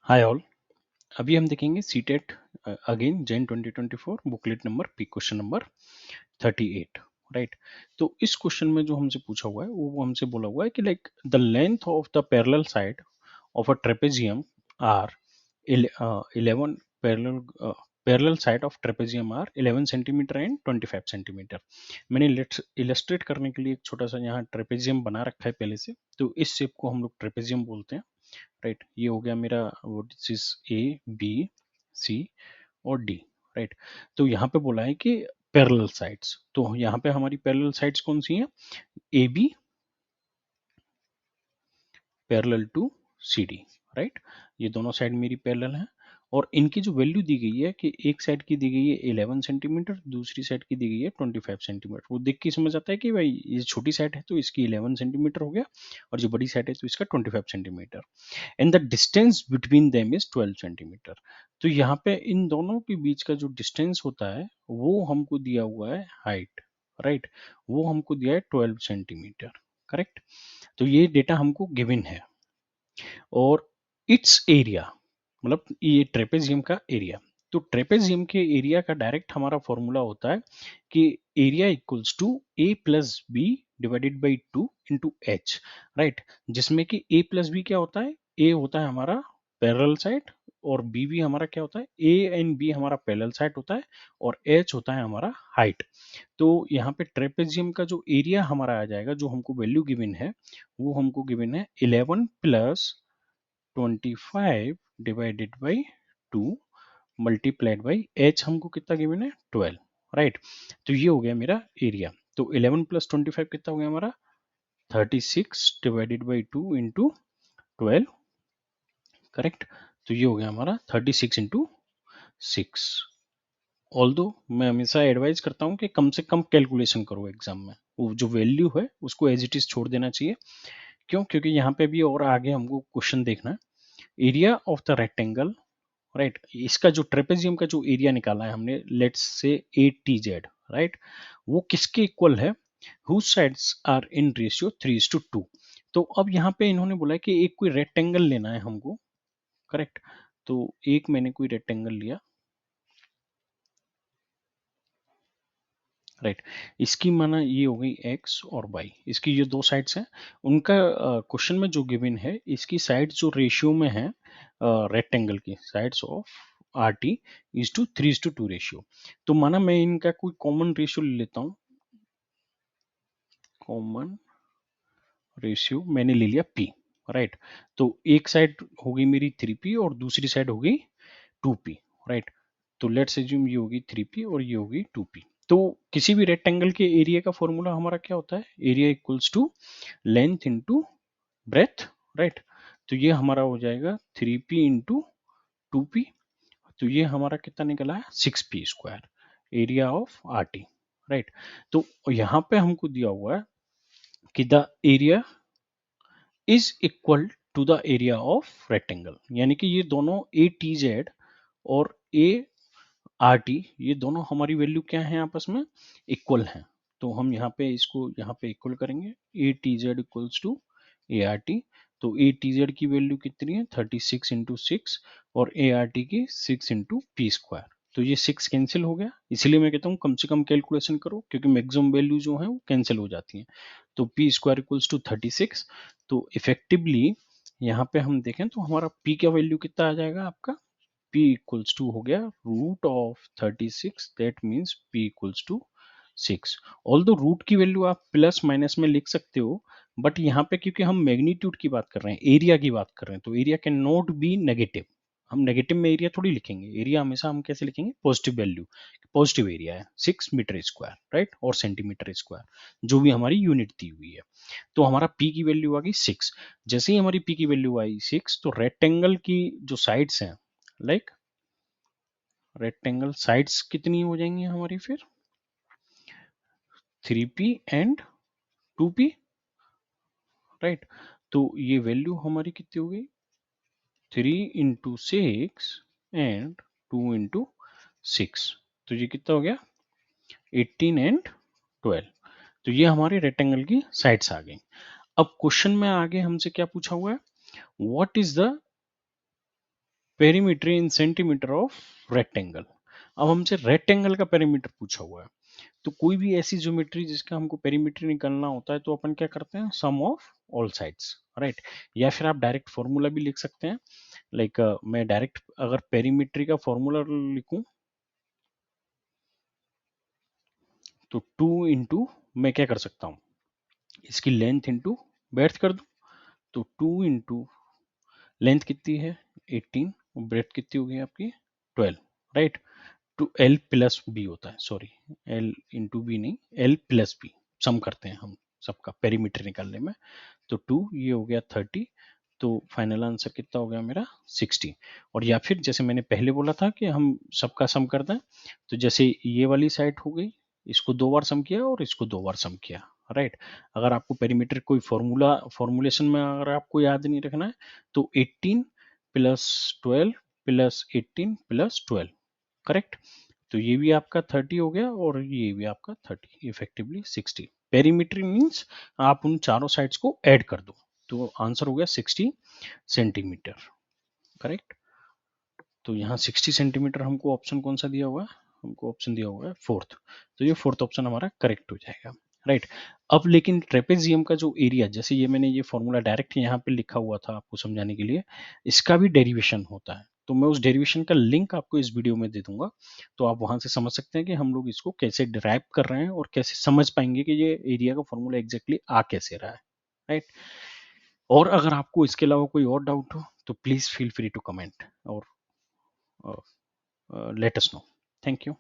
Hi all. अभी हम देखेंगे CTET again Jain 2024 booklet number P question number 38। Right. तो इस क्वेश्चन में जो हमसे पूछा हुआ है वो हमसे बोला हुआ है कि like the length of the parallel side of a trapezium are 11 parallel side of trapezium are 11 centimetre and 25 centimetre. मैंने इलस्ट्रेट करने के लिए एक छोटा सा यहाँ ट्रेपेजियम बना रखा है पहले से, तो इस शेप को हम लोग ट्रेपेजियम बोलते हैं। राइट, ये हो गया मेरा what is A B C और डी। राइट, तो यहाँ पे बोला है कि पैरेलल साइड्स, तो यहाँ पे हमारी पैरेलल साइड्स कौन सी हैं? A B parallel to C D. Right, ये दोनों साइड मेरी पैरेलल हैं और इनकी जो वैल्यू दी गई है कि एक साइड की दी गई है 11 सेंटीमीटर, दूसरी साइड की दी गई है 25 सेंटीमीटर। वो देख के समझ आता है कि भाई ये छोटी साइड है तो इसकी 11 सेंटीमीटर हो गया और जो बड़ी साइड है तो इसका 25 centimetre. And the distance between them is 12 centimetre. तो यहाँ पे इन दोनों के बीच का जो डिस्टेंस होता है वो हमको दिया हुआ है हाइट। राइट, वो हमको दिया है 12 सेंटीमीटर। करेक्ट, तो ये डेटा हमको गिवन है और इट्स एरिया मतलब ये ट्रेपेजियम का एरिया। तो ट्रेपेजियम के एरिया का डायरेक्ट हमारा फॉर्मूला होता है कि area equals to A plus B divided by 2 into H. Right, जिसमें कि ए प्लस बी क्या होता है? ए होता है हमारा पैरेलल साइड और बी भी हमारा क्या होता है? ए एंड बी हमारा पैरेलल साइड होता है और एच होता है हमारा हाइट। तो यहाँ पे ट्रेपेजियम का जो एरिया हमारा आ जाएगा, जो हमको वैल्यू गिवन है, वो हमको गिवन है 11 plus 25 divided by 2 multiplied by H हमको कितना गिवन है? 12। राइट, तो ये हो गया मेरा एरिया। तो 11 प्लस 25 कितना हो गया हमारा? 36 डिवाइडेड बाई 2 इंटू 12। करेक्ट, तो ये हो गया हमारा 36 इंटू 6। ऑल्दो मैं हमेशा एडवाइज करता हूँ कि कम से कम कैलकुलेशन करो एग्जाम में, वो जो वैल्यू है उसको एज इट इज छोड़ देना चाहिए। क्यों? क्योंकि यहाँ पे भी और आगे हमको क्वेश्चन देखना है। Area of the rectangle. Right, इसका जो ट्रेपेजियम का जो एरिया निकाला है हमने, लेट्स से 8TZ। राइट, वो किसके इक्वल है? Whose sides are in ratio 3:2। तो अब यहाँ पे इन्होंने बोला है कि एक कोई रेक्टेंगल लेना है हमको। करेक्ट, तो एक मैंने कोई रेक्टेंगल लिया। राइट, इसकी माना ये हो गई एक्स और वाई, इसकी ये दो साइड्स हैं। उनका क्वेश्चन में जो गिवन है, इसकी साइड जो रेशियो में है रेक्टेंगल की sides of R T is to 3:2 ratio. तो माना मैं इनका कोई कॉमन रेशियो ले लेता हूँ। कॉमन रेशियो मैंने ले लिया पी। राइट, तो एक साइड हो गई मेरी 3p और दूसरी साइड हो गई 2p। राइट, तो लेट्स एज्यूम ये होगी 3p और ये होगी 2p। तो किसी भी रेक्टेंगल के एरिया का फॉर्मूला हमारा क्या होता है? Area equals to length into breadth. Right, तो ये हमारा हो जाएगा 3p इंटू 2p। तो ये हमारा कितना निकला है? 6p square area of R T. Right, तो यहाँ पे हमको दिया हुआ है कि the area is equal to the area of rectangle, यानी कि ये दोनों ए टी जेड और ए आर टी, ये दोनों हमारी वैल्यू क्या है? आपस में इक्वल हैं। तो हम यहाँ पे इसको यहाँ पे इक्वल करेंगे। A T Z equals to A R T. तो ए टी जेड की वैल्यू कितनी है? 36 इंटू 6 और ए आर टी की 6 इंटू पी स्क्वायर। तो ये 6 कैंसिल हो गया, इसलिए मैं कहता हूँ कम से कम कैलकुलेशन करो, क्योंकि मैक्सिमम वैल्यू जो है वो कैंसिल हो जाती है। तो पी स्क्वायर इक्वल्स टू 36। तो इफेक्टिवली यहाँ पे हम देखें तो हमारा पी का वैल्यू कितना आ जाएगा आपका? p इक्वल्स टू हो गया root of 36, that means p equals to 6। Although root की वैल्यू आप प्लस माइनस में लिख सकते हो, बट यहाँ पे क्योंकि हम मैग्नीट्यूड की बात कर रहे हैं, एरिया की बात कर रहे हैं, तो area can not be negative. हम नेगेटिव में एरिया थोड़ी लिखेंगे, एरिया हमेशा हम कैसे लिखेंगे? Positive value. पॉजिटिव एरिया है 6 मीटर स्क्वायर। राइट, और सेंटीमीटर स्क्वायर जो भी हमारी यूनिट दी हुई है। तो हमारा p की वैल्यू आ गई 6। जैसे ही हमारी p की वैल्यू आई 6, तो रेक्टेंगल की जो साइड्स हैं, लाइक रेक्टेंगल साइड्स कितनी हो जाएंगी हमारी फिर? 3p and 2p। राइट, तो ये वैल्यू हमारी कितनी हो गई? 3 इंटू 6 एंड 2 इंटू 6। तो ये कितना हो गया? 18 एंड 12। तो ये हमारी रेक्टेंगल की साइड्स आ गई। अब क्वेश्चन में आगे हमसे क्या पूछा हुआ है? What is the perimeter in centimetre of rectangle. अब हमसे रेक्टेंगल का पेरीमीटर पूछा हुआ है, तो कोई भी ऐसी ज्योमेट्री जिसका हमको पेरीमीटर निकालना होता है तो अपन क्या करते हैं, सम ऑफ ऑल साइड्स, राइट। या फिर आप डायरेक्ट फॉर्मूला भी लिख सकते हैं, लाइक मैं डायरेक्ट अगर पेरीमीट्री का फॉर्मूला लिखूं तो 2 इंटू मैं क्या कर सकता हूं, इसकी लेंथ इंटू ब्रेड्थ कर दूं, तो 2 इंटू लेंथ कितनी है 18 और ब्रेड्थ कितनी होगी आपकी 12, right. Two L plus B होता है, सॉरी एल इंटू बी नहीं, एल प्लस बी सम करते हैं हम सबका पेरीमीटर निकालने में। तो 2 ये हो गया 30, तो फाइनल आंसर कितना हो गया मेरा 60। और या फिर जैसे मैंने पहले बोला था कि हम सबका सम करते हैं, तो जैसे ये वाली साइड हो गई, इसको 2 बार सम किया और इसको 2 बार सम किया, राइट। अगर आपको पेरीमीटर कोई फॉर्मूलेशन में अगर आपको याद नहीं रखना है तो 18 प्लस 12 प्लस 18 प्लस 12, करेक्ट। तो ये भी आपका 30 हो गया और ये भी आपका 30, इफेक्टिवली 60। पेरीमीटर मीन्स आप उन चारों साइड्स को ऐड कर दो, तो आंसर हो गया 60 सेंटीमीटर, करेक्ट। तो यहाँ 60 सेंटीमीटर हमको ऑप्शन कौन सा दिया हुआ है, हमको ऑप्शन दिया हुआ है फोर्थ, तो ये फोर्थ ऑप्शन हमारा करेक्ट हो जाएगा, राइट। अब लेकिन ट्रेपेजियम का जो एरिया, जैसे ये मैंने ये फॉर्मूला डायरेक्ट यहाँ पे लिखा हुआ था आपको समझाने के लिए, इसका भी डेरिवेशन होता है, तो मैं उस डेरिवेशन का लिंक आपको इस वीडियो में दे दूंगा, तो आप वहां से समझ सकते हैं कि हम लोग इसको कैसे डिराइव कर रहे हैं और कैसे समझ पाएंगे कि ये एरिया का फॉर्मूला एग्जैक्टली आ कैसे रहा है, राइट। और अगर आपको इसके अलावा कोई और डाउट हो तो please feel free to comment और let us know. Thank you.